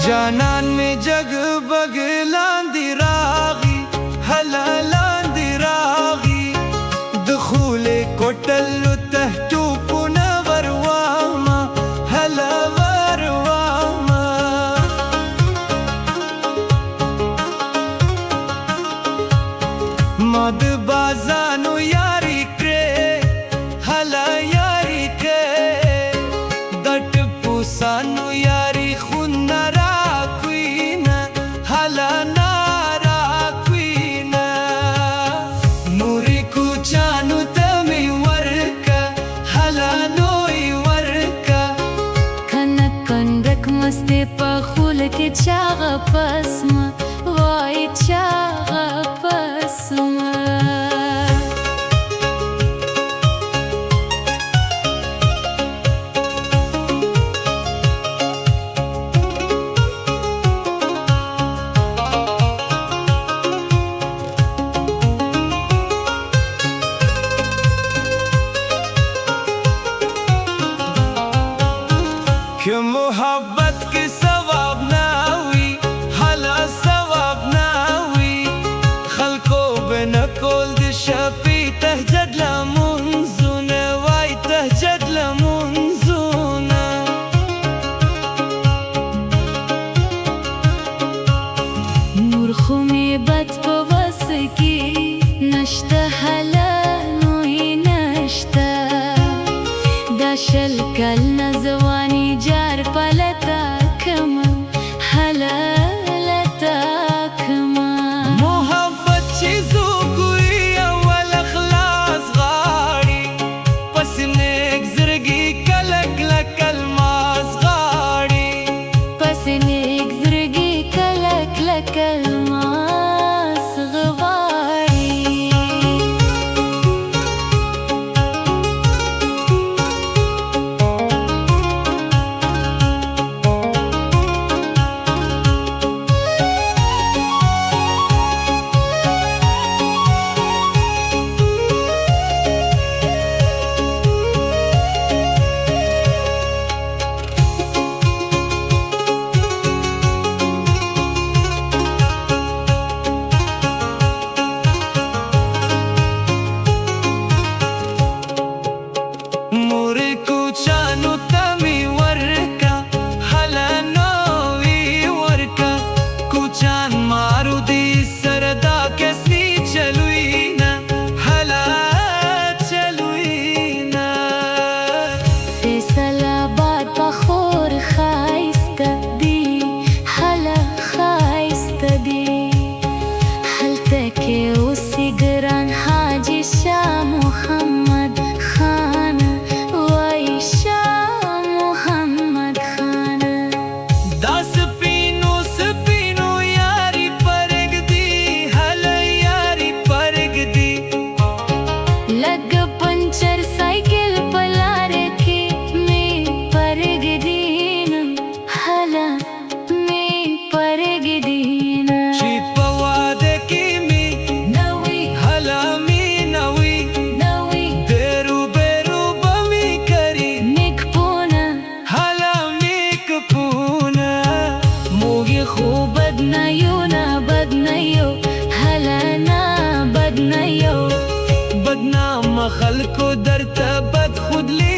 جانان می جگ بگ لاندې راغی هلا لاندې راغی دخول کوټل ته ټوپونه ورواما هلا ورواما ما د بازانو یاری کړې هلا یاری کړې د ټپو سانو یاری خون مستې په خول کې چاغه پسمه وای چاغه پسمه که محبت کې ثواب نه وي هلا ثواب نه وي خلکو به نه کول د شپې تهجد لمونځونه وای تهجد لمونځونه نور خو مې بد په وس کې نشته هلا نوی نشته دا شل کلونه ځواني جار پلتا کما هلا لتا کما محبت چې زوګوي اول اخلاص غاړي پس نیک زړګي کله کله کلماس غاړي پس نیک زړګي کله کله کلماس غواړي بدنام خلکو درته بد خود لی